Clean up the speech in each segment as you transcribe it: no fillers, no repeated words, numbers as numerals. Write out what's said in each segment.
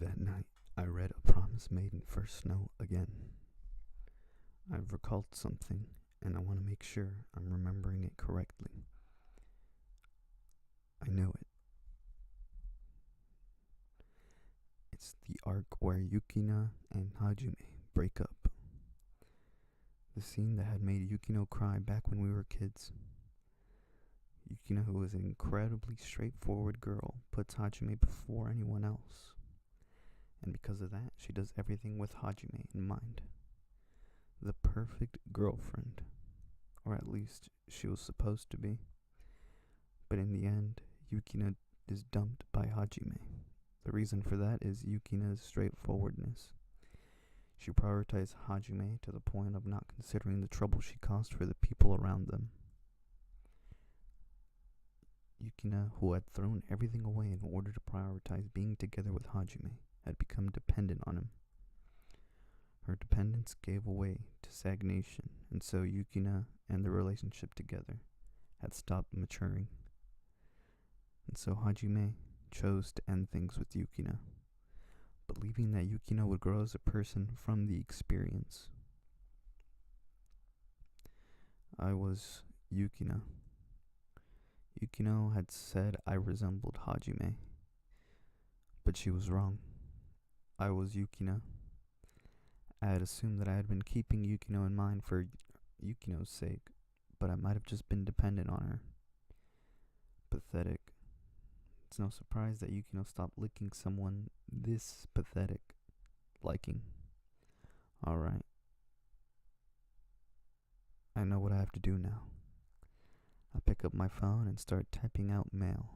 That night, I read A Promise Made in First Snow again. I've recalled something, and I want to make sure I'm remembering it correctly. I know it. It's the arc where Yukino and Hajime break up. The scene that had made Yukino cry back when we were kids. Yukino, who is an incredibly straightforward girl, puts Hajime before anyone else. And because of that, she does everything with Hajime in mind. The perfect girlfriend. Or at least she was supposed to be. But in the end, Yukino is dumped by Hajime. The reason for that is Yukino's straightforwardness. She prioritized Hajime to the point of not considering the trouble she caused for the people around them. Yukino, who had thrown everything away in order to prioritize being together with Hajime, had become dependent on him. Her dependence gave way to stagnation, and so Yukino and the relationship together had stopped maturing. And so Hajime chose to end things with Yukino, believing that Yukino would grow as a person from the experience. I was Yukino. Yukino had said I resembled Hajime, but she was wrong. I was Yukino. I had assumed that I had been keeping Yukino in mind for Yukino's sake, but I might have just been dependent on her. Pathetic. It's no surprise that Yukino stopped licking someone this pathetic liking. Alright. I know what I have to do now. I pick up my phone and start typing out mail.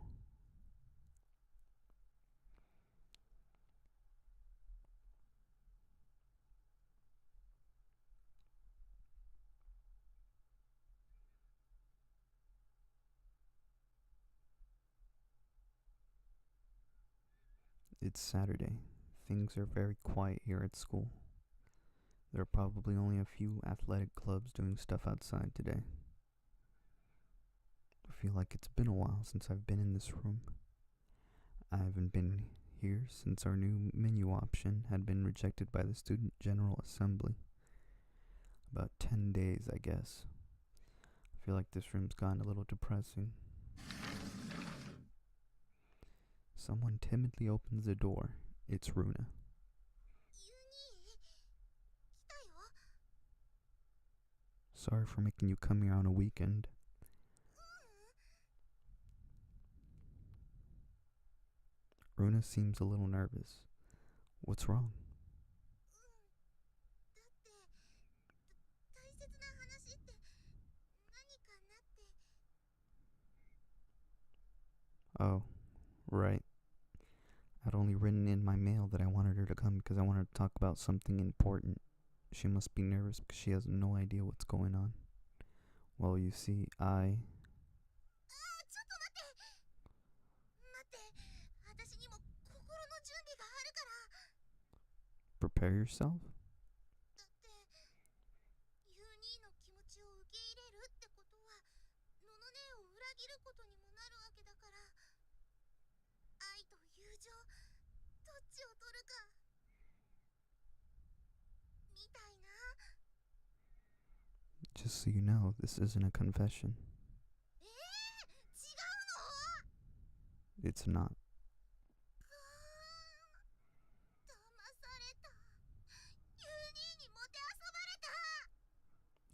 It's Saturday. Things are very quiet here at school. There are probably only a few athletic clubs doing stuff outside today. I feel like it's been a while since I've been in this room. I haven't been here since our new menu option had been rejected by the Student General Assembly. About 10 days, I guess. I feel like this room's gotten a little depressing. Someone timidly opens the door. It's Runa. Sorry for making you come here on a weekend. Runa seems a little nervous. What's wrong? Oh, right. I'd only written in my mail that I wanted her to come because I wanted to talk about something important. She must be nervous because she has no idea what's going on. Well, you see, Prepare yourself? Just so you know, this isn't a confession. It's not.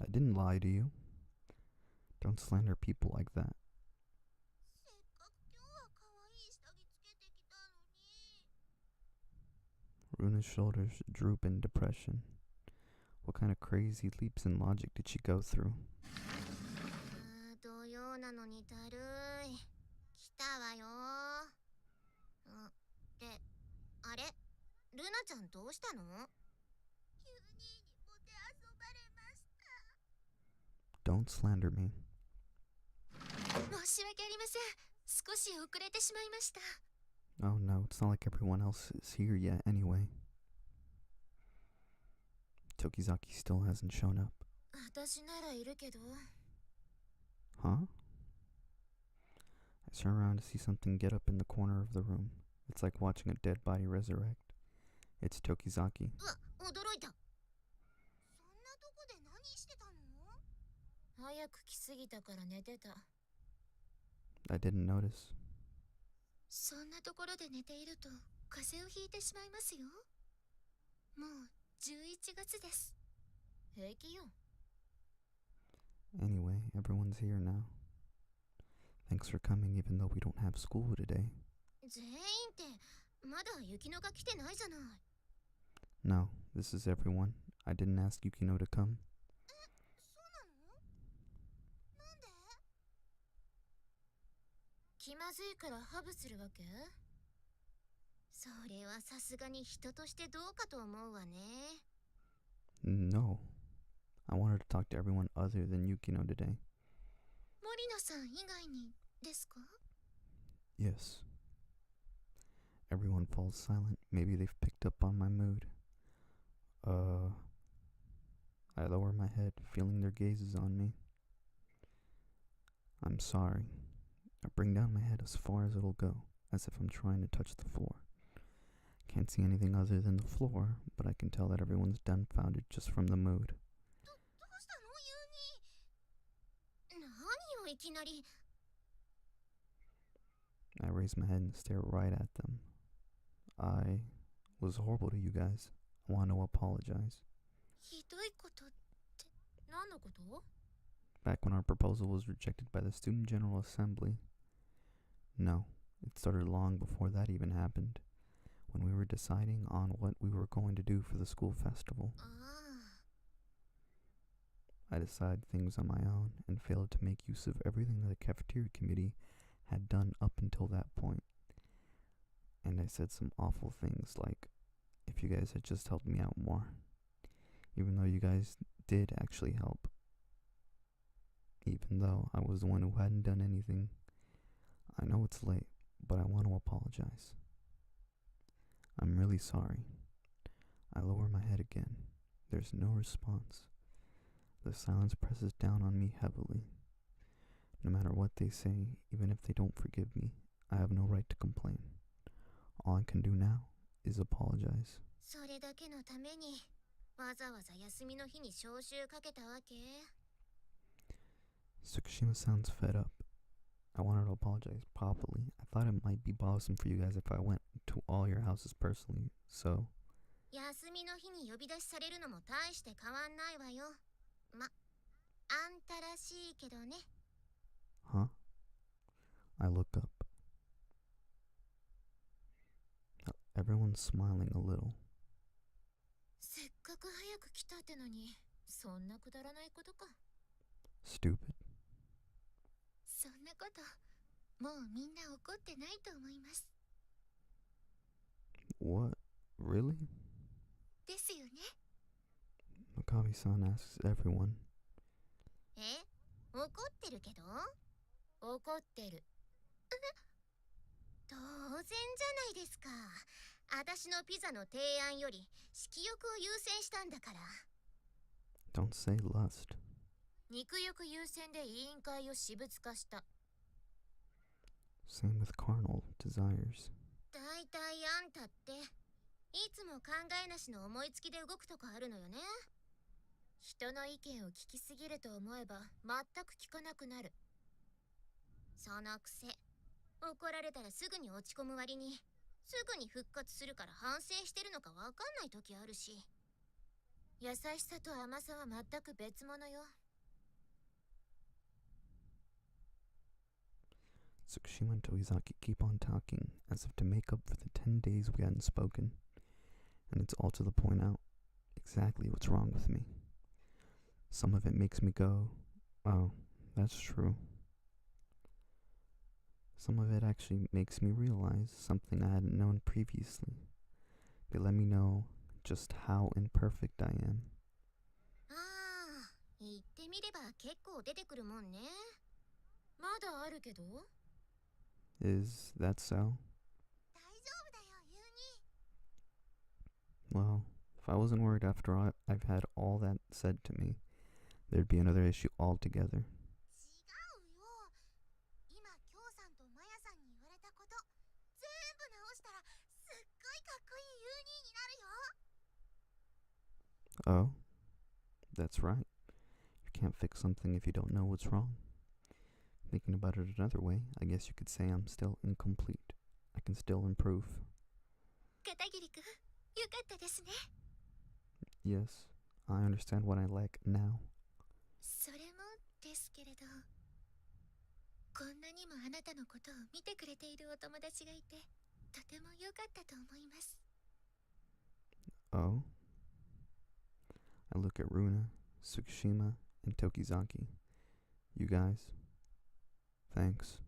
I didn't lie to you. Don't slander people like that. Runa's shoulders droop in depression. What kind of crazy leaps in logic did she go through? Don't slander me. Oh no, it's not like everyone else is here yet anyway. Tokizaki still hasn't shown up. Huh? I turn around to see something get up in the corner of the room. It's like watching a dead body resurrect. It's Tokizaki. うわ、驚いた。そんなとこで何してたの？早く来すぎたから寝てた。I didn't notice. そんなところで寝ていると風邪をひいてしまいますよ。もう11月です。平気よ。Anyway, everyone's here now. Thanks for coming even though we don't have school today. 全員ってまだ雪乃が来てないじゃない。No, this is everyone. I didn't ask Yukino to come. そうなの？なんで？気まずいからハブするわけ？それはさすがに人としてどうかと思うわね。No. I wanted to talk to everyone other than Yukino today. 森野さん以外にですか？ Yes. Everyone falls silent. Maybe they've picked up on my mood. I lower my head, feeling their gazes on me. I'm sorry. I bring down my head as far as it'll go, as if I'm trying to touch the floor. Can't see anything other than the floor, but I can tell that everyone's dumbfounded just from the mood. どうしたのユウニ？何よいきなり。I raise my head and stare right at them. I was horrible to you guys. I want to apologize. ひどいことって何のこと？ Back when our proposal was rejected by the Student General Assembly. No, it started long before that even happened, when we were deciding on what we were going to do for the school festival. ああ。I decided things on my own and failed to make use of everything that the cafeteria committee had done up until that point. And I said some awful things like, if you guys had just helped me out more. Even though you guys did actually help. Even though I was the one who hadn't done anything. I know it's late, but I want to apologize. I'm really sorry. I lower my head again. There's no response. The silence presses down on me heavily. No matter what they say, even if they don't forgive me, I have no right to complain. All I can do now is apologize. それだけのためにわざわざ休みの日に招集かけたわけ？ Tsukushima sounds fed up. I wanted to apologize properly. I thought it might be bothersome for you guys if I went to all your houses personally, so... 休みの日に呼び出しされるのも大して変わんないわよ。ま、あんたらしいけどね。Huh? I look up. Everyone's smiling a little. せっかく早く来たってのに、そんなくだらないことか。Stupid. そんなこと、もうみんな怒ってないと思います。What? Really? ですよね。Makabe-san asks everyone. え？怒ってるけど？怒ってる。当然じゃないですか。私のピザの提案より色欲を優先したんだから。Don't say lust. 肉欲優先で委員会を私物化した。Same with carnal desires. だいたいあんたっていつも考えなしの思いつきで動くとこあるのよね。人の意見を聞きすぎると思えば全く聞かなくなる。そのくせ怒られたらすぐに落ち込む割にすぐに復活するから反省してるのかわかんない時あるし。優しさと甘さは全く別物よ。Tsukushima and Toizaki keep on talking, as if to make up for the 10 days we hadn't spoken, and it's all to the point out exactly what's wrong with me. Some of it makes me go, oh, that's true. Some of it actually makes me realize something I hadn't known previously. They let me know just how imperfect I am. ああ、言ってみれば結構出てくるもんね。まだあるけど。Is that so? 大丈夫だよ、ユウニ。Well, if I wasn't worried after I've had all that said to me, there'd be another issue altogether. 違うよ。今、キョウさんとマヤさんに言われたこと、全部直したらすっごいかっこいいユウニになるよ。Oh, that's right. You can't fix something if you don't know what's wrong. Thinking about it another way, I guess you could say I'm still incomplete. I can still improve. 片桐くん、よかったですね。 Yes, I understand what I lack now. それもですけれど、こんなにもあなたのことを見てくれているお友達がいて、とても良かったと思います。 Oh? I look at Runa, Tsukushima, and Tokizaki. You guys, thanks.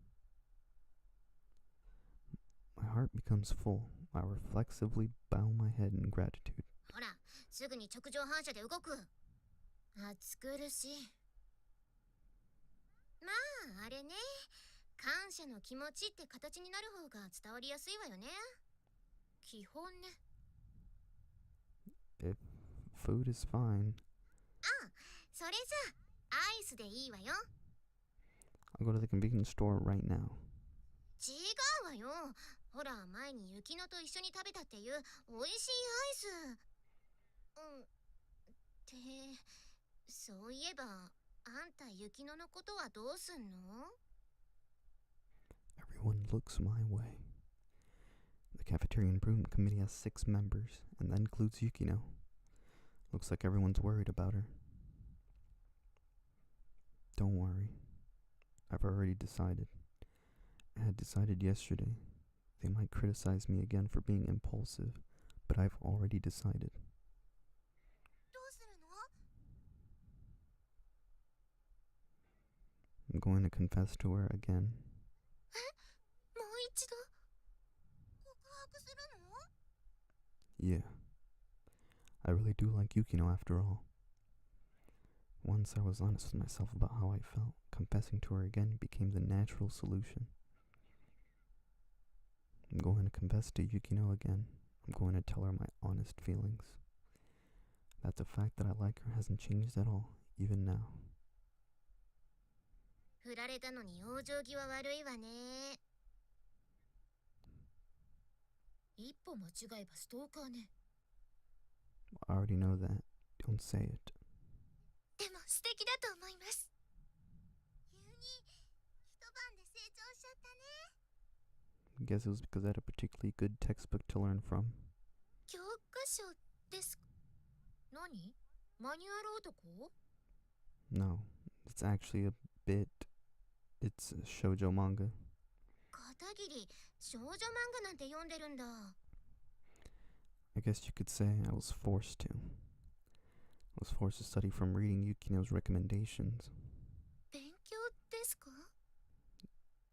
My heart becomes full. I reflexively bow my head in gratitude. ほら、すぐに直上反射で動く。暑苦しい。まあ、あれね。感謝の気持ちって形になる方が伝わりやすいわよね。基本ね。If food is fine, あ、それじゃあ、アイスでいいわよ。I'll go to the convenience store right now. 違うわよ。ほら、前に雪乃と一緒に食べたっていう美味しいアイス。って、そういえば、あんた雪乃のことはどうすんの？ Everyone looks my way. The cafeteria improvement committee has 6 members, and that includes Yukino. Looks like everyone's worried about her. Don't worry. I've already decided. I had decided yesterday. They might criticize me again for being impulsive, but I've already decided. どうするの？ I'm going to confess to her again. もう一度告白するの？ Yeah. I really do like Yukino after all. Once I was honest with myself about how I felt, confessing to her again became the natural solution. I'm going to confess to Yukino again. I'm going to tell her my honest feelings. That the fact that I like her hasn't changed at all, even now. 振られたのに往生際悪いわね。一歩間違えばストーカーね。I already know that. Don't say it. でも素敵だと思います。急に一晩で成長しちゃったね。 I guess it was because I had a particularly good textbook to learn from. 教科書ですか？何？マニュアル男？ No, it's actually a bit. It's a shoujo manga. 片桐、少女漫画なんて読んでるんだ。 I guess you could say I was forced to. I was forced to study from reading Yukino's recommendations. 勉強ですか？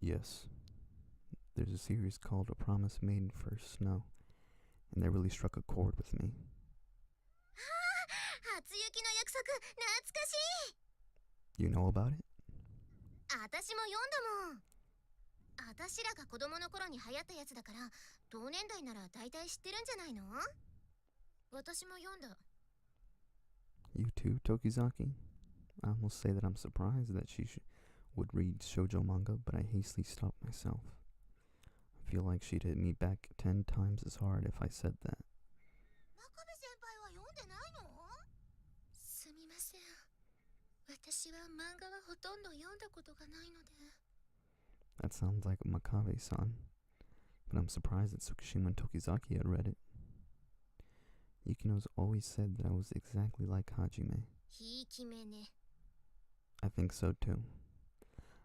Yes. There's a series called A Promise Made in First Snow, and that really struck a chord with me. 初雪の約束、懐かしい。 You know about it? 私も読んだもん。私らが子供の頃に流行ったやつだから、同年代なら大体知ってるんじゃないの？私も読んだ。 You too, Tokizaki? I almost say that I'm surprised that she would read shoujo manga, but I hastily stopped myself. I feel like she'd hit me back 10 times as hard if I said that. 真壁先輩は読んでないの？すみません。私は漫画はほとんど読んだことがないので。 That sounds like Makabe-san, but I'm surprised that Tsukushima and Tokizaki had read it. Yukino's always said that I was exactly like Hajime. ひいき目ね。 I think so too.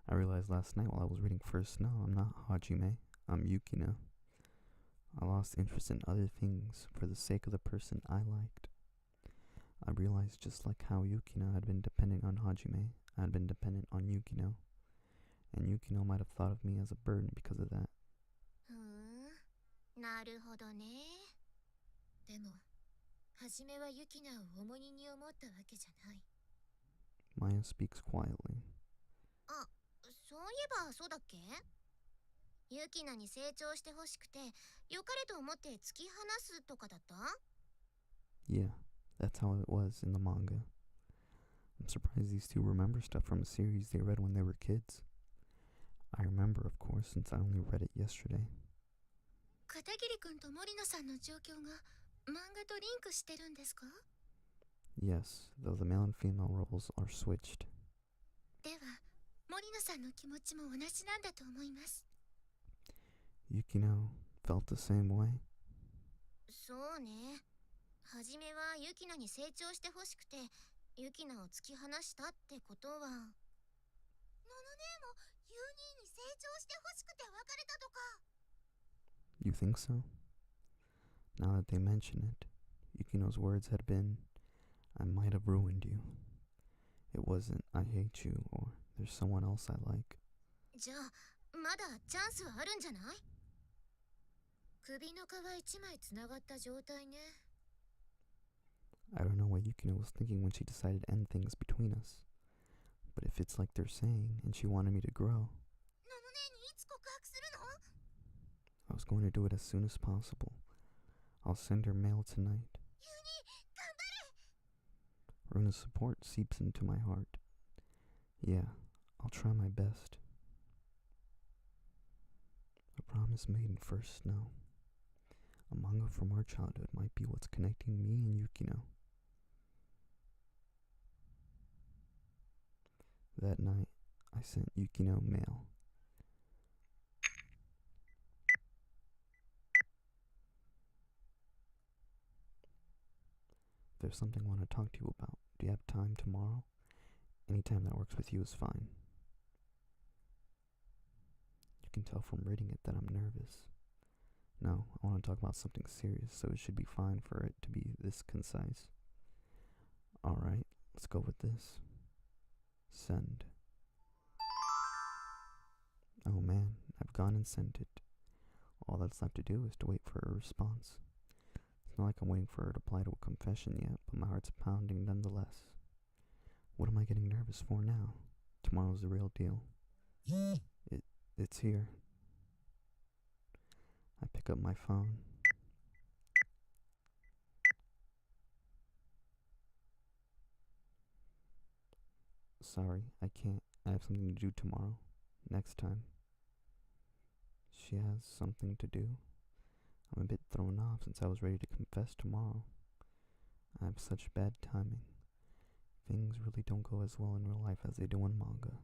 I realized last night while I was reading First Snow, I'm not Hajime, I'm Yukino. I lost interest in other things for the sake of the person I liked. I realized just like how Yukino had been dependent on Hajime, I had been dependent on Yukino. And Yukino might have thought of me as a burden because of that. ふん、なるほどね。でも、はじめはユキナを重荷に思ったわけじゃない。 Maya speaks quietly. あ、そういえばそうだっけ？ユキナに成長してほしくて、良かれと思って突き放すとかだった？ Yeah, that's how it was in the manga. I'm surprised these two remember stuff from a series they read when they were kids. I remember, of course, since I only read it yesterday. 片桐くんと森野さんの状況が漫画とリンクしてるんですか？ Yes, though the male and female roles are switched. では、森野さんの気持ちも同じなんだと思います。Yukino felt the same way. そうね。はじめはユキナに成長してほしくて、ユキナを突き放したってことは。のの姉もユーニーに成長してほしくて別れたとか。You think so? Now that they mention it, Yukino's words had been, I might have ruined you. It wasn't, I hate you, or there's someone else I like. じゃあ、まだチャンスはあるんじゃない？首の皮一枚つながった状態ね。I don't know what Yukino was thinking when she decided to end things between us. But if it's like they're saying, and she wanted me to grow, のの姉にいつ告白するの？ I was going to do it as soon as possible. I'll send her mail tonight. ユーニー、頑張れ！ Runa's support seeps into my heart. Yeah, I'll try my best. A promise made in first snow. A manga from our childhood might be what's connecting me and Yukino. That night, I sent Yukino mail. There's something I want to talk to you about. Do you have time tomorrow? Any time that works with you is fine. You can tell from reading it that I'm nervous. No, I want to talk about something serious, so it should be fine for it to be this concise. Alright, let's go with this. Send. Oh man, I've gone and sent it. All that's left to do is to wait for a response. It's not like I'm waiting for her to reply to a confession yet, but my heart's pounding nonetheless. What am I getting nervous for now? Tomorrow's the real deal. It's here. I pick up my phone. Sorry, I can't. I have something to do tomorrow. Next time. She has something to do. I'm a bit thrown off since I was ready to confess tomorrow. I have such bad timing. Things really don't go as well in real life as they do in manga.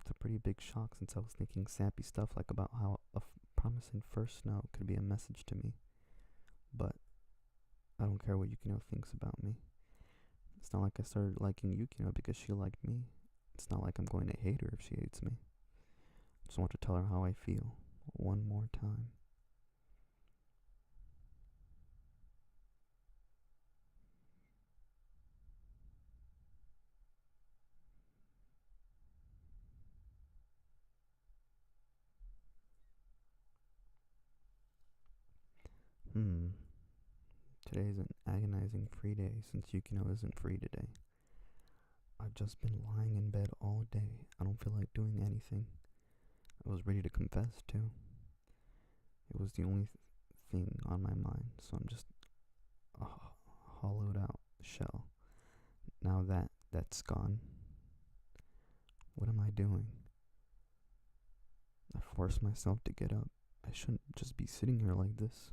It's a pretty big shock since I was thinking sappy stuff like about how a promise in first snow could be a message to me. But I don't care what Yukino thinks about me. It's not like I started liking Yukino because she liked me. It's not like I'm going to hate her if she hates me. I just want to tell her how I feel. One more time. Today's an agonizing free day since Yukino isn't free today. I've just been lying in bed all day. I don't feel like doing anything. I was ready to confess too. It was the only thing on my mind, so I'm just a hollowed out shell. Now that's gone, what am I doing? I force myself to get up. I shouldn't just be sitting here like this.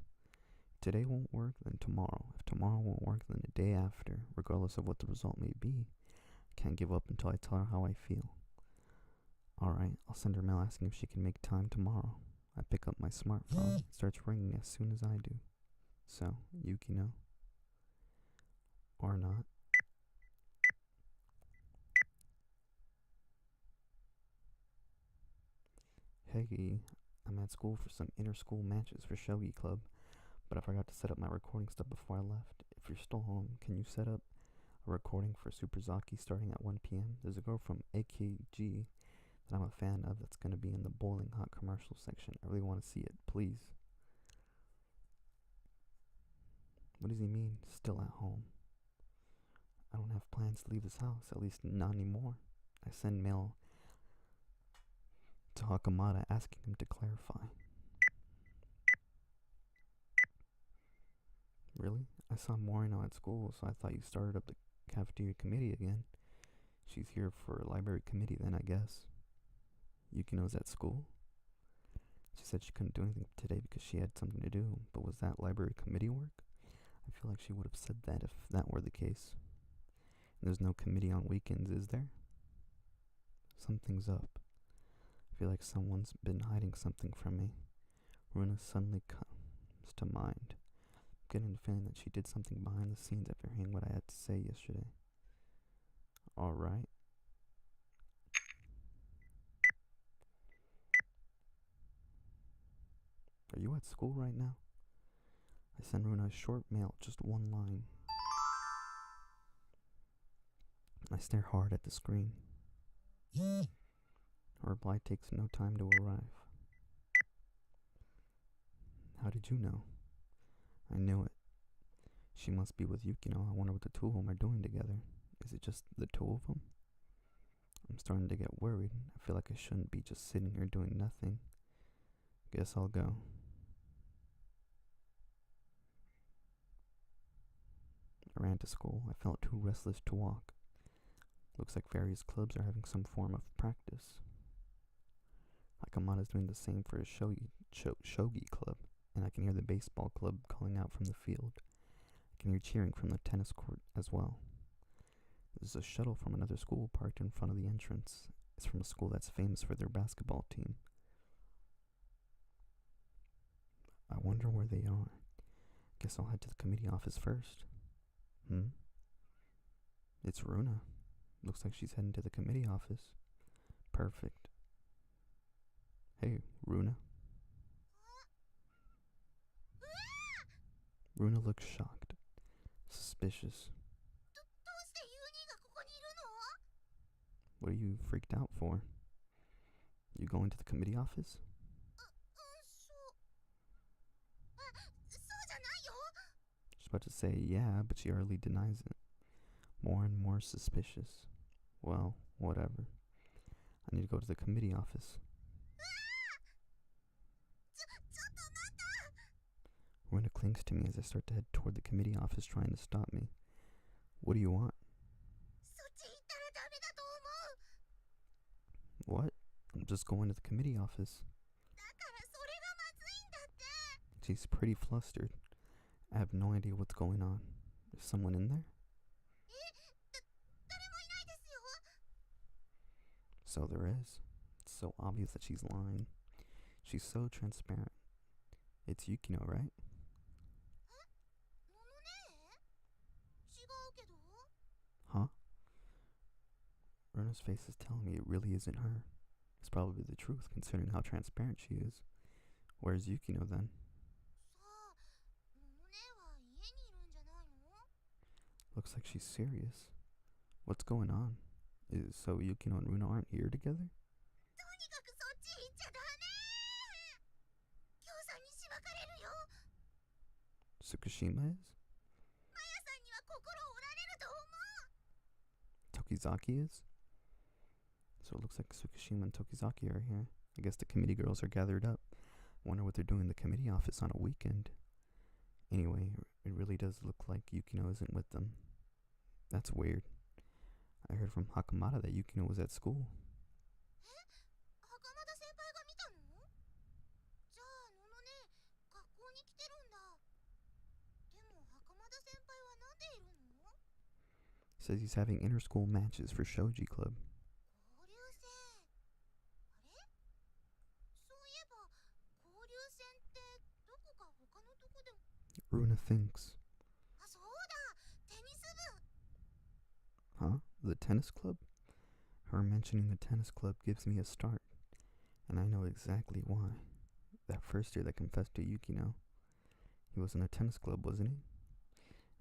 If today won't work, then tomorrow. If tomorrow won't work, then the day after, regardless of what the result may be. I can't give up until I tell her how I feel. Alright, I'll send her mail asking if she can make time tomorrow. I pick up my smartphone. It starts ringing as soon as I do. So, Yukino. Or not. Hey, I'm at school for some inter-school matches for Shogi Club, but I forgot to set up my recording stuff before I left. If you're still home, can you set up a recording for Super Zaki starting at 1 p.m.? There's a girl from AKG that I'm a fan of that's going to be in the Boiling Hot commercial section. I really want to see it, please. What does he mean, still at home? I don't have plans to leave this house, at least not anymore. I send mail to Hakamada asking him to clarify. Really? I saw Morino at school, so I thought you started up the cafeteria committee again. She's here for library committee then, I guess. Yukino's at school? She said she couldn't do anything today because she had something to do, but was that library committee work? I feel like she would have said that if that were the case. There's no committee on weekends, is there? Something's up. I feel like someone's been hiding something from me. Runa suddenly comes to mind. I'm getting the feeling that she did something behind the scenes after hearing what I had to say yesterday. Alright. Are you at school right now? I send Runa a short mail, just one line. I stare hard at the screen. Her reply takes no time to arrive. How did you know? I knew it. She must be with Yukino. I wonder what the two of them are doing together. Is it just the two of them? I'm starting to get worried. I feel like I shouldn't be just sitting here doing nothing. Guess I'll go. I ran to school. I felt too restless to walk. Looks like various clubs are having some form of practice. Hakamada's doing the same for his shogi club, and I can hear the baseball club calling out from the field. I can hear cheering from the tennis court as well. There's a shuttle from another school parked in front of the entrance. It's from a school that's famous for their basketball team. I wonder where they are. Guess I'll head to the committee office first. It's Runa. Looks like she's heading to the committee office. Perfect. Hey, Runa. Runa looks shocked. Suspicious. What are you freaked out for? You going to the committee office? She's about to say yeah, but she hardly denies it. More and more suspicious. Well, whatever. I need to go to the committee office. Runa clings to me as I start to head toward the committee office, trying to stop me. What do you want? What? I'm just going to the committee office. She's pretty flustered. I have no idea what's going on. Is someone in there? So there is. It's so obvious that she's lying. She's so transparent. It's Yukino, right? Huh? Runa's face is telling me it really isn't her. It's probably the truth, considering how transparent she is. Where's Yukino then? Looks like she's serious. What's going on? So Yukino and Runa aren't here together? Tsukushima is? Tokizaki is? So it looks like Tsukushima and Tokizaki are here. I guess the committee girls are gathered up. Wonder what they're doing in the committee office on a weekend. Anyway, it really does look like Yukino isn't with them. That's weird. I heard from Hakamada that Yukino was at school. Says he's having inter-school matches for Shoji Club. Runa thinks. Huh? The tennis club? Her mentioning the tennis club gives me a start, and I know exactly why. That first year that confessed to Yukino, he was in a tennis club, wasn't he?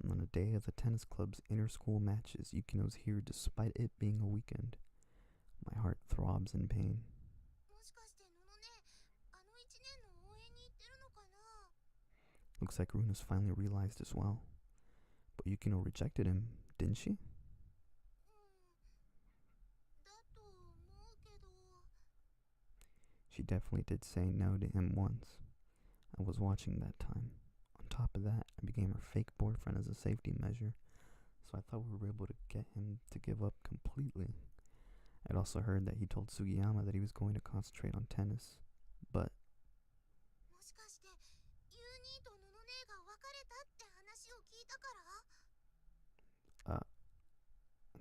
And on the day of the tennis club's inter-school matches, Yukino's here despite it being a weekend. My heart throbs in pain. Looks like Runa's finally realized as well. But Yukino rejected him, didn't she? She definitely did say no to him once. I was watching that time. On top of that, I became her fake boyfriend as a safety measure, so I thought we were able to get him to give up completely. I'd also heard that he told Sugiyama that he was going to concentrate on tennis, but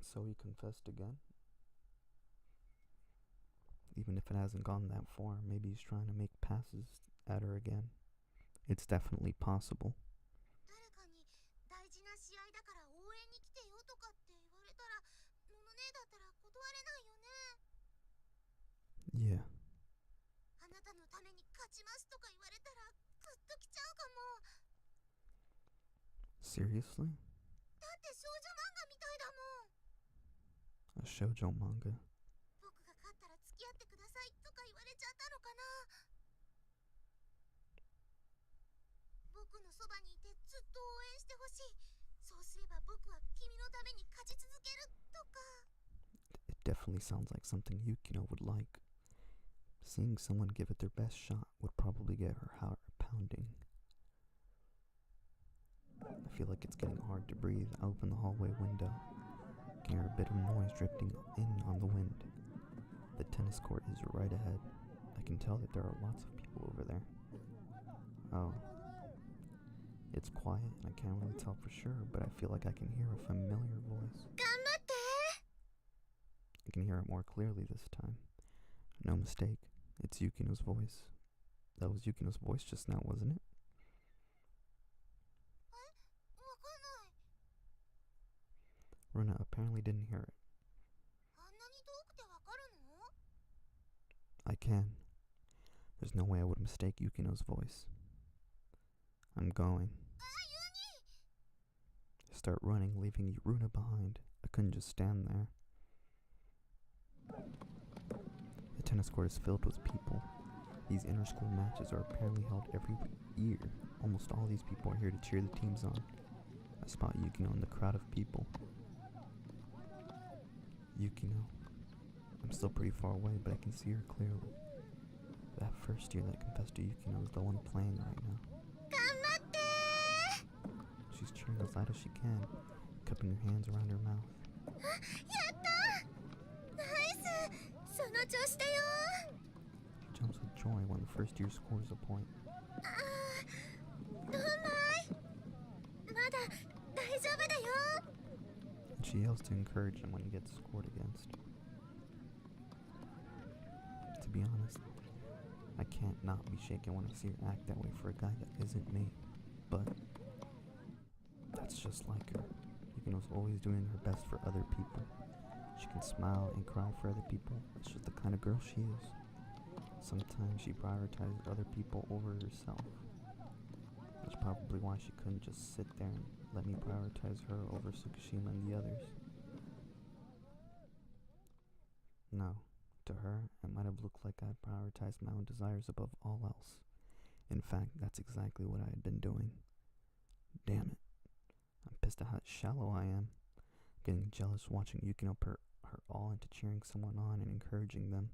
So he confessed again? Even if it hasn't gone that far, maybe he's trying to make passes at her again. It's definitely possible. Yeah. Seriously? A shoujo manga. It definitely sounds like something Yukino would like. Seeing someone give it their best shot would probably get her heart pounding. I feel like it's getting hard to breathe. I open the hallway window. I can hear a bit of noise drifting in on the wind. The tennis court is right ahead. I can tell that there are lots of people over there. Oh. It's quiet and I can't really tell for sure, but I feel like I can hear a familiar voice. I can hear it more clearly this time. No mistake. It's Yukino's voice. That was Yukino's voice just now, wasn't it? Runa apparently didn't hear it. I can. There's no way I would mistake Yukino's voice. I'm going. I start running, leaving Runa behind. I couldn't just stand there. The tennis court is filled with people. These inter-school matches are apparently held every year. Almost all these people are here to cheer the teams on. I spot Yukino in the crowd of people. Yukino. I'm still pretty far away, but I can see her clearly. That first year that confessed to Yukino is the one playing right now. She's cheering as loud as she can, cupping her hands around her mouth. She jumps with joy when the first year scores a point. And she yells to encourage him when he gets scored against. To be honest, I can't not be shaken when I see her act that way for a guy that isn't me. But that's just like her. Yukino's always doing her best for other people. She can smile and cry for other people. It's just the kind of girl she is. Sometimes she prioritizes other people over herself. That's probably why she couldn't just sit there and let me prioritize her over Tsukishima and the others. No, to her, it might have looked like I prioritized my own desires above all else. In fact, that's exactly what I had been doing. Damn it. I'm pissed at how shallow I am. Getting jealous watching Yukino put her all into cheering someone on and encouraging them.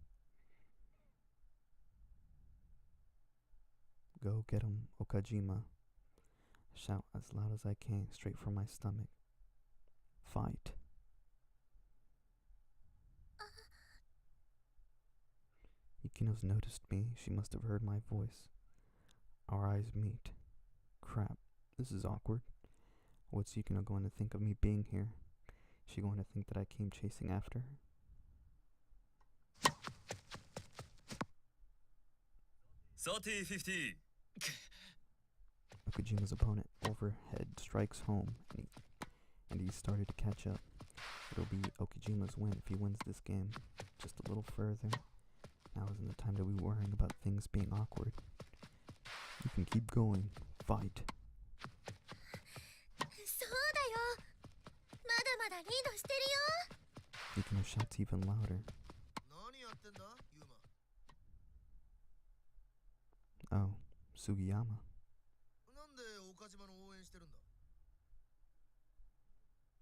Go get him, Okajima. I shout as loud as I can, straight from my stomach. Fight. Yukino's noticed me. She must have heard my voice. Our eyes meet. Crap, this is awkward. What's Yukino going to think of me being here? Is she going to think that I came chasing after her? Pt.15. Okajima's opponent overhead strikes home, and he started to catch up. It'll be Okajima's win if he wins this game. Just a little further. Now isn't the time to be worrying about things being awkward. You can keep going. Fight. Yukino shouts even louder. Oh, Sugiyama.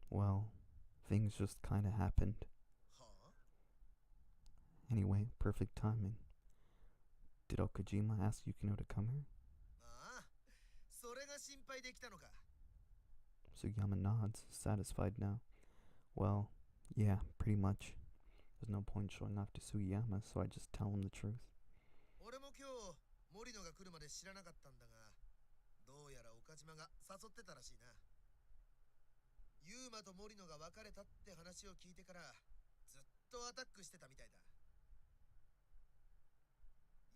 Well, things just kinda happened. Anyway, perfect timing. Did Okajima ask Yukino to come here? Sugiyama nods, satisfied now. Well, yeah, pretty much. There's no point showing off to Sugiyama, so I just tell him the truth. ユーマと森野が別れたって話を聞いてからずっとアタックしてたみたいだ。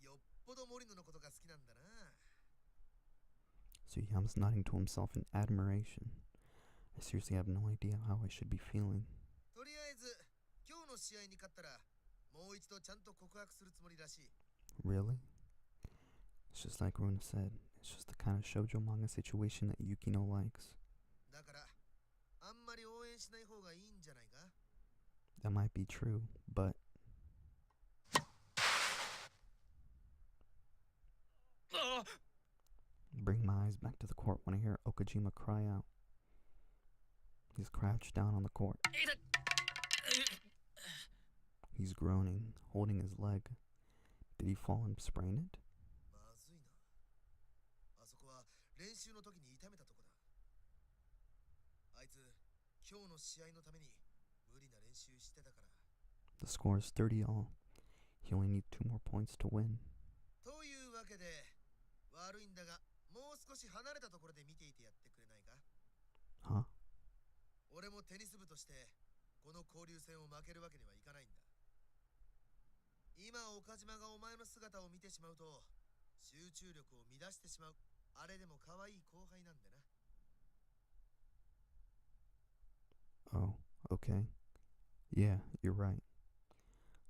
よっぽど森野のことが好きなんだな。 Sugiyama's nodding to himself in admiration. I seriously have no idea how I should be feeling. とりあえず今日の試合に勝ったらもう一度ちゃんと告白するつもりらしい。 Really? It's just like Runa said. It's just the kind of shoujo manga situation that Yukino likes. だからあんまり応援しない方がいいんじゃないか。 That might be true, but... Bring my eyes back to the court when I hear Okajima cry out. He's crouched down on the court. He's groaning, holding his leg. Did he fall and sprain it? まずいな。あそこは練習の時に痛めたとこだ。あいつ今日の試合のために無理な練習してたから。 The score is 30 all. He only needs 2 more points to win. というわけで悪いんだがもう少し離れたところで見ていてやってくれないか。 Huh? 俺もテニス部としてこの交流戦を負けるわけにはいかないんだ。今岡島がお前の姿を見てしまうと集中力を乱してしまう。あれでも可愛い後輩なんでな。 Oh, okay. Yeah, you're right.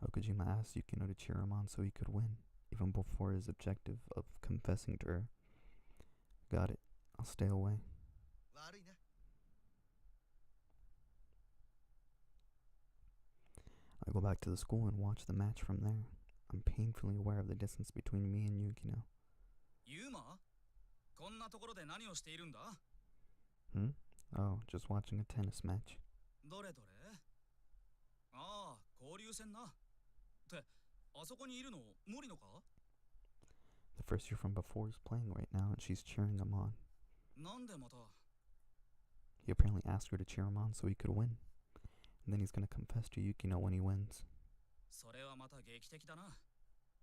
Okajima asked Yukino to cheer him on so he could win, even before his objective of confessing to her. Got it. I'll stay away. 悪いな。 I go back to the school and watch the match from there. I'm painfully aware of the distance between me and Yukino. Yuuma? こんなところで何をしているんだ? Hmm? Oh, just watching a tennis match. どれどれ? ああ、交流戦な。って、あそこにいるの森野か? The first year from before is playing right now and she's cheering him on. なんでまた? He apparently asked her to cheer him on so he could win. And then he's gonna confess to Yukino when he wins. それはまた劇的だな。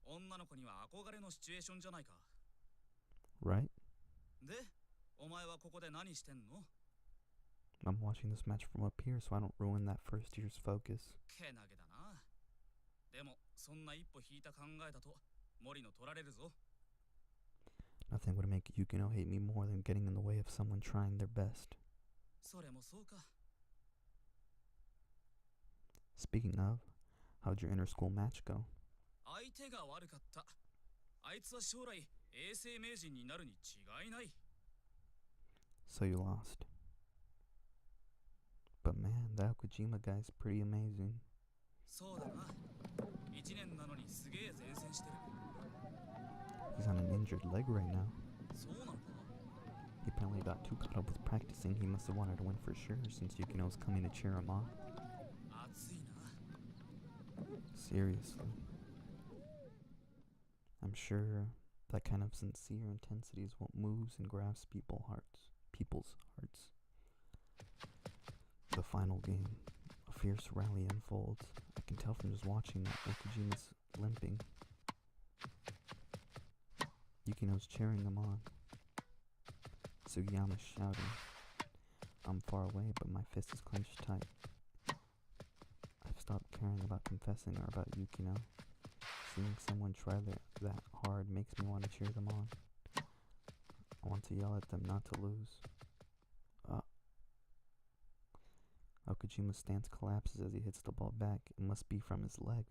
女の子には憧れのシチュエーションじゃないか。 Right? で、お前はここで何してんの? I'm watching this match from up here so I don't ruin that first year's focus. けなげだな。でも、そんな一歩引いた考えだと森野取られるぞ。 Nothing would make Yukino hate me more than getting in the way of someone trying their best. それもそうか。 Speaking of, how'd your inter-school match go? 相手が悪かった。あいつは将来永世名人になるに違いない。 So you lost. But man, that Okajima guy's pretty amazing. そうだな。1年なのにすげえ前線してる。 He's on an injured leg right now. そうなのか? He apparently got too caught up with practicing. He must have wanted to win for sure since Yukino's coming to cheer him on. 熱いな。 Seriously. I'm sure that kind of sincere intensity is what moves and grabs people's hearts. The final game. A fierce rally unfolds. I can tell from just watching that Okajima's limping. Yukino's cheering him on. Sugiyama's shouting. I'm far away, but my fist is clenched tight. I've stopped caring about confessing or about Yukino. Seeing someone try that hard makes me want to cheer them on. I want to yell at them not to lose. Okajima's stance collapses as he hits the ball back. It must be from his leg.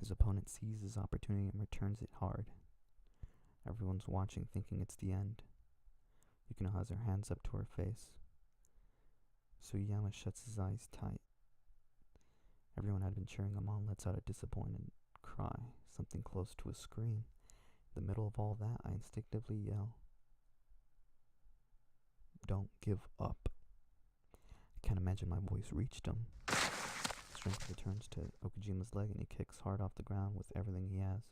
His opponent sees his opportunity and returns it hard. Everyone's watching, thinking it's the end. Yukino has her hands up to her face. Sugiyama shuts his eyes tight. Everyone had been cheering him on lets out a disappointed cry, something close to a scream. In the middle of all that, I instinctively yell, "Don't give up." I can't imagine my voice reached him. Strength returns to Okajima's leg and he kicks hard off the ground with everything he has.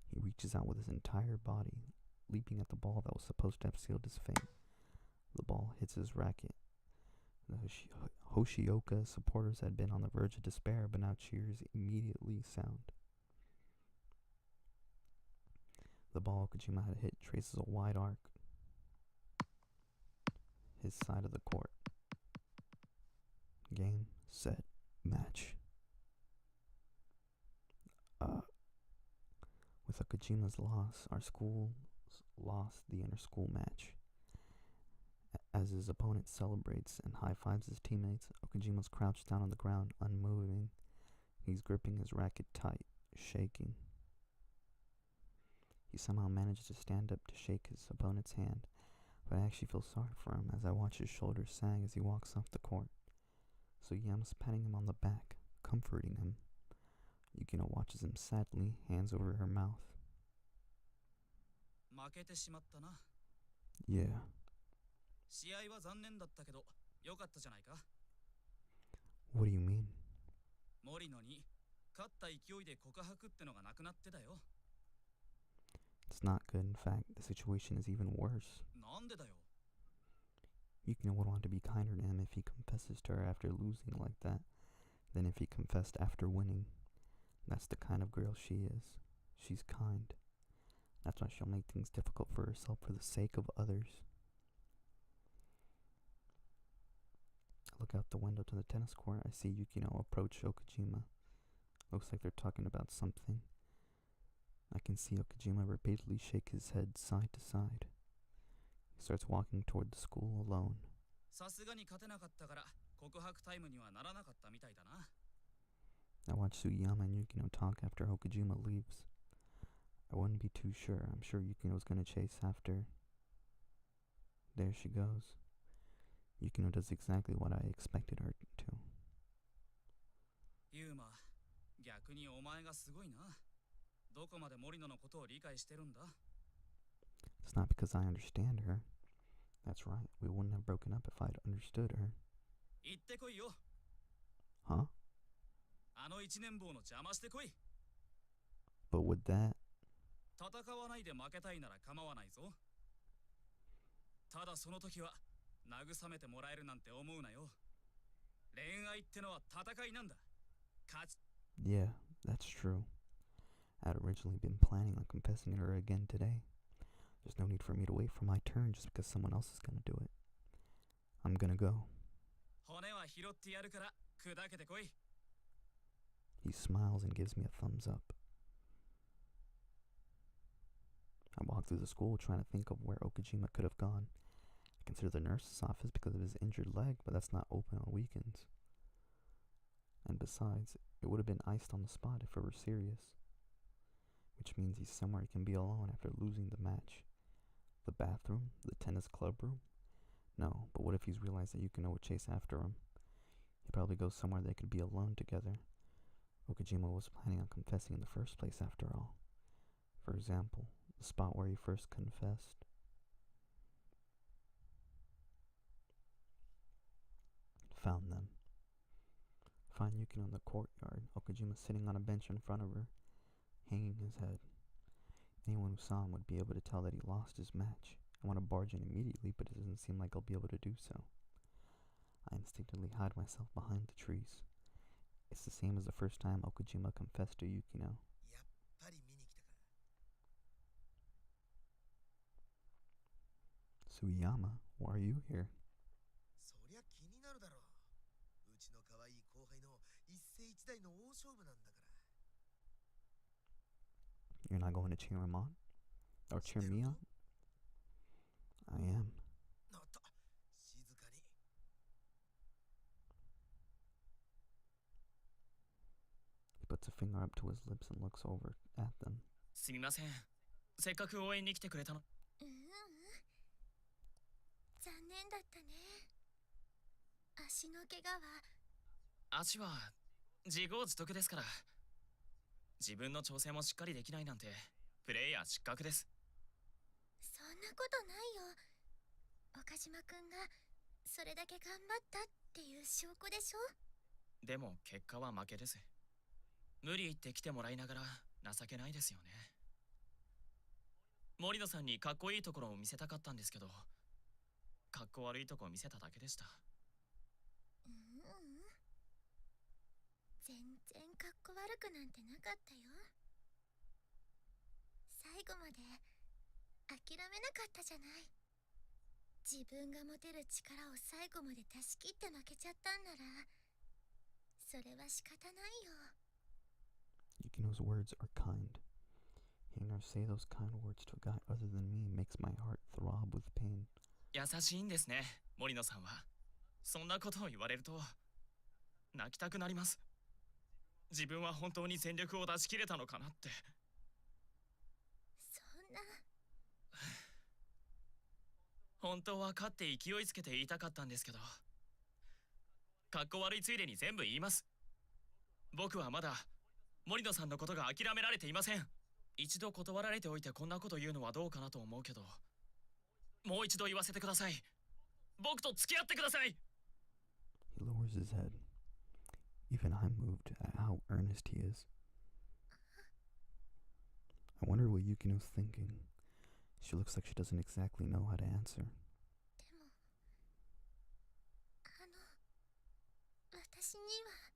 He reaches out with his entire body, leaping at the ball that was supposed to have sealed his fate. The ball hits his racket. The Hoshioka supporters had been on the verge of despair, but now cheers immediately sound. The ball Okajima had hit traces a wide arc his side of the court. set match. With Okajima's loss, our school lost the inter-school match. As his opponent celebrates and high-fives his teammates, Okajima's crouched down on the ground, unmoving. He's gripping his racket tight, shaking. He somehow manages to stand up to shake his opponent's hand, but I actually feel sorry for him as I watch his shoulders sag as he walks off the court. So Yama's patting him on the back, comforting him. Yukino watches him sadly, hands over her mouth. 負けてしまったな。 Yeah. 試合は残念だったけど、良かったじゃないか。 What do you mean? 森野に勝った勢いで告白ってのがなくなってだよ。 It's not good. In fact, the situation is even worse. なんでだよ。 Yukino would want to be kinder to him if he confesses to her after losing like that than if he confessed after winning. That's the kind of girl she is. She's kind. That's why she'll make things difficult for herself for the sake of others. I look out the window to the tennis court. I see Yukino approach Okajima. Looks like they're talking about something. I can see Okajima repeatedly shake his head side to side. He starts walking toward the school alone. さすがに勝てなかったから告白タイムにはならなかったみたいだな。 I watch Sugiyama and Yukino talk after Okajima leaves. I wouldn't be too sure. I'm sure Yukino's gonna chase after. There she goes. Yukino does exactly what I expected her to. ユーマ、逆にお前がすごいな。どこまで森野のことを理解してるんだ？ It's not because I understand her. That's right. We wouldn't have broken up if I'd understood her. 行ってこいよ。 Huh? あの一年坊の邪魔してこい。 But would that? 戦わないで負けたいなら構わないぞ。ただその時は慰めてもらえるなんて思うなよ。恋愛ってのは戦いなんだ。勝ち。 Yeah, that's true. I'd originally been planning on confessing to her again today. There's no need for me to wait for my turn just because someone else is gonna do it. I'm gonna go. 骨は拾ってやるから砕けてこい。 He smiles and gives me a thumbs up. I walk through the school trying to think of where Okajima could have gone. I consider the nurse's office because of his injured leg, but that's not open on weekends. And besides, it would have been iced on the spot if it were serious. Which means he's somewhere he can be alone after losing the match. The bathroom? The tennis club room? No, but what if he's realized that Yukino would chase after him? He'd probably go somewhere they could be alone together. Okajima was planning on confessing in the first place after all. For example, the spot where he first confessed. Found them. Find Yukino in the courtyard. Okajima sitting on a bench in front of her, hanging his head. Anyone who saw him would be able to tell that he lost his match. I want to barge in immediately, but it doesn't seem like I'll be able to do so. I instinctively hide myself behind the trees. It's the same as the first time Okajima confessed to Yukino. やっぱり見に来たか。 Suyama, why are you here? そりゃ気になるだろう。うちの可愛い後輩の一世一代の大勝負なんだから。 You're not going to cheer him on? Or cheer me on? I am. なった。静かに。 He puts a finger up to his lips and looks over at them. すみません。せっかく応援に来てくれたの。残念だったね。足の怪我は。足は自業自得ですから。自分の調整もしっかりできないなんてプレイヤー失格です。そんなことないよ。岡島くんがそれだけ頑張ったっていう証拠でしょ。でも結果は負けです。無理言って来てもらいながら情けないですよね。森野さんにかっこいいところを見せたかったんですけど、かっこ悪いとこを見せただけでした。全然かっこ悪くなんてなかったよ。最後まで諦めなかったじゃない。自分が持てる力を最後まで出し切って負けちゃったんなら、それは仕方ないよ。 Yukino's words are kind. Hearing her say those kind words to a guy other than me makes my heart throb with pain. 優しいんですね、森野さんは。そんなことを言われると泣きたくなります。自分は本当に全力を出し切れたのかなって。そんな。本当は勝って勢いつけて言いたかったんですけど、かっこ悪いついでに全部言います。僕はまだ森野さんのことが諦められていません。一度断られておいてこんなこと言うのはどうかなと思うけど、もう一度言わせてください。僕と付き合ってください。 He lowers his head. Even I'm moved at how earnest he is. I wonder what Yukino's thinking. She looks like she doesn't exactly know how to answer. でも私には。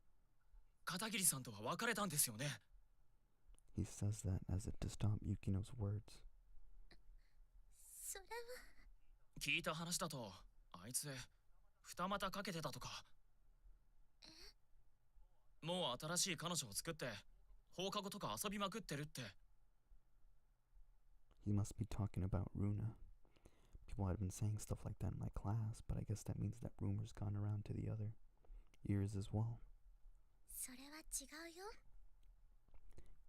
片桐さんとは別れたんですよね。He says that as if to stop Yukino's words. それは。聞いた話だと、あいつ二股かけてたとか。もう新しい彼女を作って放課後とか遊びまくってるって。 He must be talking about Runa. People had been saying stuff like that in my class, but I guess that means that rumor's gone around to the other ears as well. それは違うよ。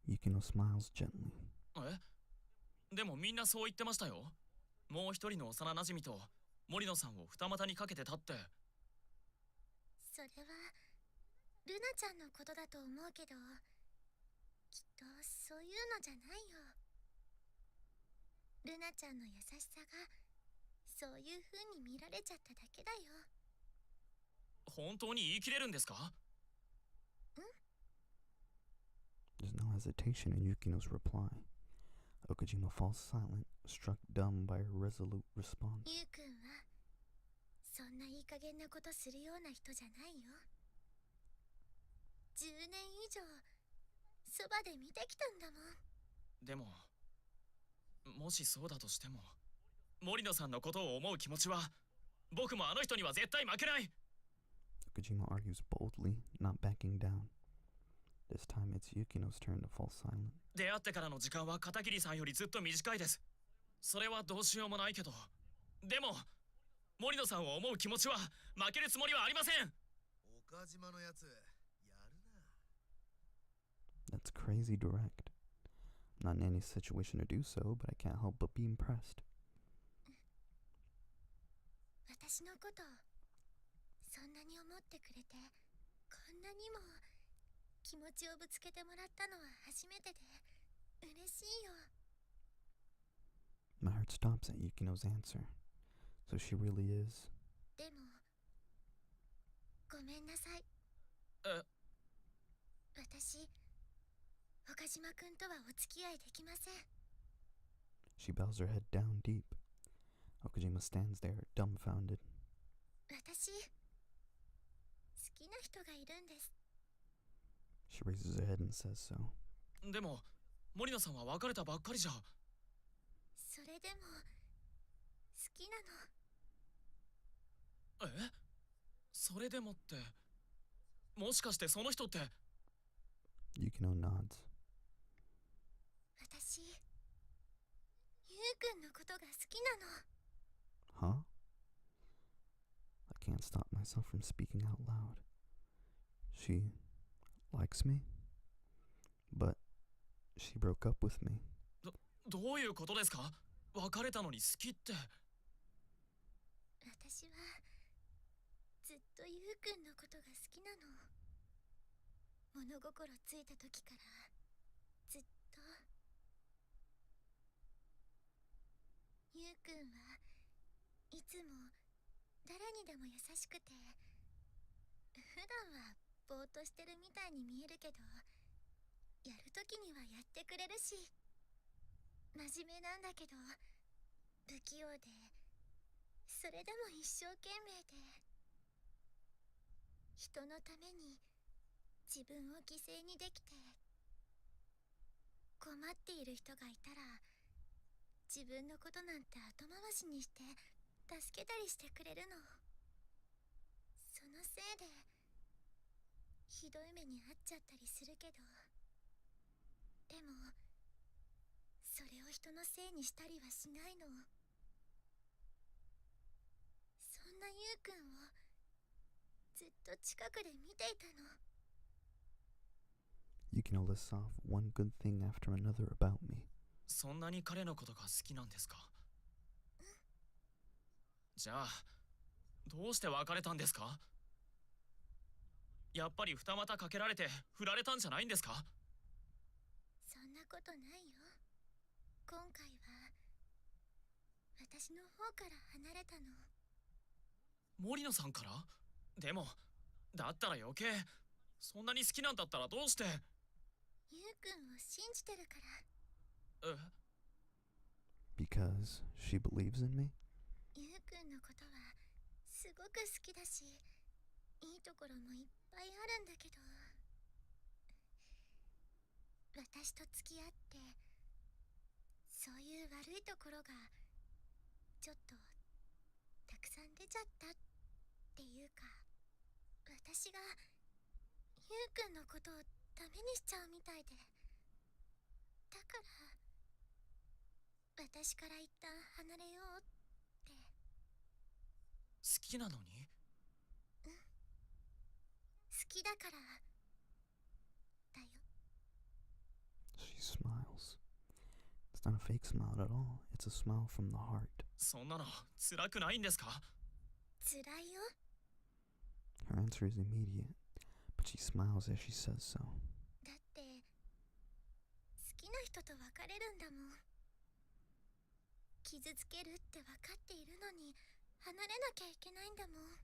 Yukino smiles gently. でもみんなそう言ってましたよ。もう一人の幼馴染と森野さんを二股にかけてたって。それはルナちゃんのことだと思うけど、きっとそういうのじゃないよ。ルナちゃんの優しさがそういう風に見られちゃっただけだよ。本当に言い切れるんですか？ There's no hesitation in Yukino's reply. Okujima falls silent, struck dumb by her resolute response. ゆうくんはそんないい加減なことするような人じゃないよ。10年以上そばで見てきたんだもん。でも、もしそうだとしても、森野さんのことを思う気持ちは僕もあの人には絶対負けない。 Okujima argues boldly, not backing down. This time it's Yukino's turn to fall silent. 出会ってからの時間は片桐さんよりずっと短いです。それはどうしようもないけど、でも森野さんを思う気持ちは負けるつもりはありません。岡島のやつやるな。 That's crazy direct. I'm not in any situation to do so, but I can't help but be impressed. 私のことそんなに思ってくれて、こんなにも気持ちをぶつけてもらったのは初めてで嬉しいよ。 My heart stops at Yukino's answer. So she really is. でもごめんなさい。私岡島くんとはお付き合いできません。 She bows her head down deep. Okujima stands there, dumbfounded. 私好きな人がいるんです。 She raises her head and says so. でも森野さんは別れたばっかりじゃ。それでも好きなの。それでもって、もしかしてその人って。 Yukino nods. 私ゆうくんのことが好きなの。 Huh? I can't stop myself from speaking out loud. She likes me? But she broke up with me. どういうことですか？別れたのに好きって。私はずっとゆうくんのことが好きなの。物心ついた時からずっと。ゆうくんはいつも誰にでも優しくて、普段はぼーっとしてるみたいに見えるけど、やるときにはやってくれるし、真面目なんだけど不器用で、それでも一生懸命で、人のために自分を犠牲にできて、困っている人がいたら自分のことなんて後回しにして助けたりしてくれるの。そのせいでひどい目に遭っちゃったりするけど、でもそれを人のせいにしたりはしないの。そんなゆうくんをずっと近くで見ていたの。 Yukino lists off one good thing after another about me. そんなに彼のことが好きなんですか？じゃあどうして別れたんですか？やっぱり二股かけられて振られたんじゃないんですか？そんなことないよ。今回は私の方から離れたの。森野さんから？でもだったら余計。そんなに好きなんだったらどうして？ゆうくんを信じてるから。Because she believes in me? ゆうくんのことはすごく好きだし、いいところもいっぱいあるんだけど、私と付き合ってそういう悪いところがちょっとたくさん出ちゃったっていうか、私がゆうくんのことをダメにしちゃうみたいで、だから私から一旦離れようって。好きなのに？好きだからだよ。 She smiles. It's not a fake smile at all. It's a smile from the heart. そんなの辛くないんですか？辛いよ。 Her answer is immediate, but she smiles as she says so. だって好きな人と別れるんだもん。傷つけるって分かっているのに離れなきゃいけないんだもん。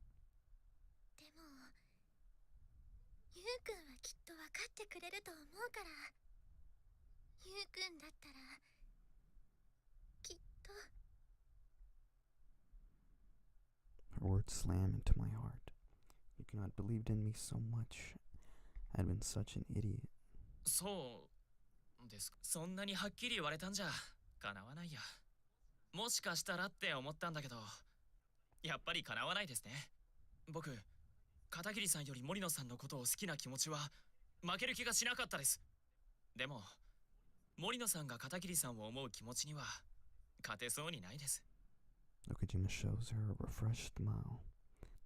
でもゆうくんはきっと分かってくれると思うから、ゆうくんだったらきっと。 Her words slam into my heart. Yukino had believed in me so much. I had been such an idiot. そうです。そんなにはっきり言われたんじゃ叶わないや。もしかしたらって思ったんだけど、やっぱり叶わないですね。僕、片桐さんより森野さんのことを好きな気持ちは負ける気がしなかったです。でも森野さんが片桐さんを思う気持ちには勝てそうにないです。 Okajima shows her a refreshed smile.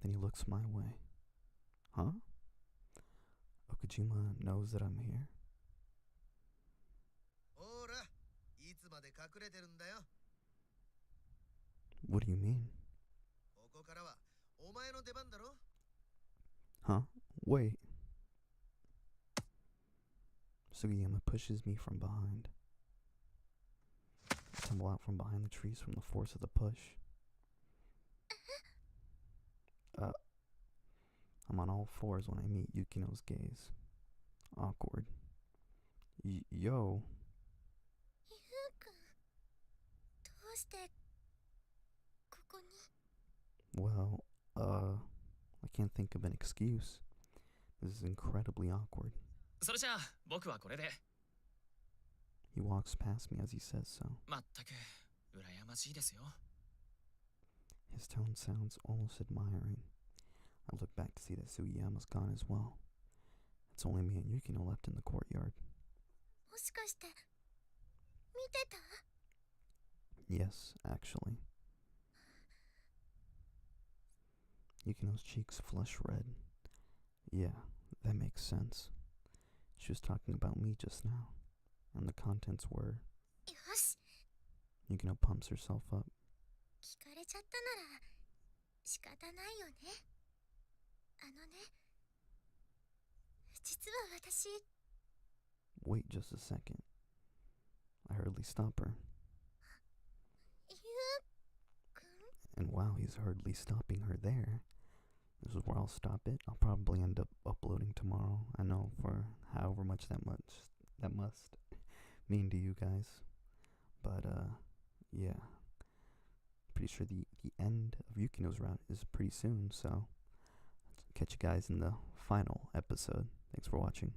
Then he looks my way. Huh? Okajima knows that I'm here? ほら、いつまで隠れてるんだよ。 What do you mean? ここからはお前の出番だろ。 Huh? Wait. Sugiyama pushes me from behind. I tumble out from behind the trees from the force of the push. I'm on all fours when I meet Yukino's gaze. Awkward. Yo. ゆうくん、どうしてここに？ Well, I can't think of an excuse. This is incredibly awkward. それじゃあ僕はこれで。 He walks past me as he says so. まったく羨ましいですよ。 His tone sounds almost admiring. I look back to see that Sugiyama's gone as well. It's only me and Yukino left in the courtyard. もしかして見てた？ Yes, actually. Yukino's cheeks flush red. Yeah, that makes sense. She was talking about me just now, and the contents were... よし、 Yukino pumps herself up. 聞かれちゃったなら仕方ないよね。実は私。 Wait just a second. I hurriedly stop her. ゆうくん？ And while he's hurriedly stopping her there, this is where I'll stop it. I'll probably end up uploading tomorrow. I know, for however much that must mean to you guys. But yeah. Pretty sure the end of Yukino's route is pretty soon, so catch you guys in the final episode. Thanks for watching.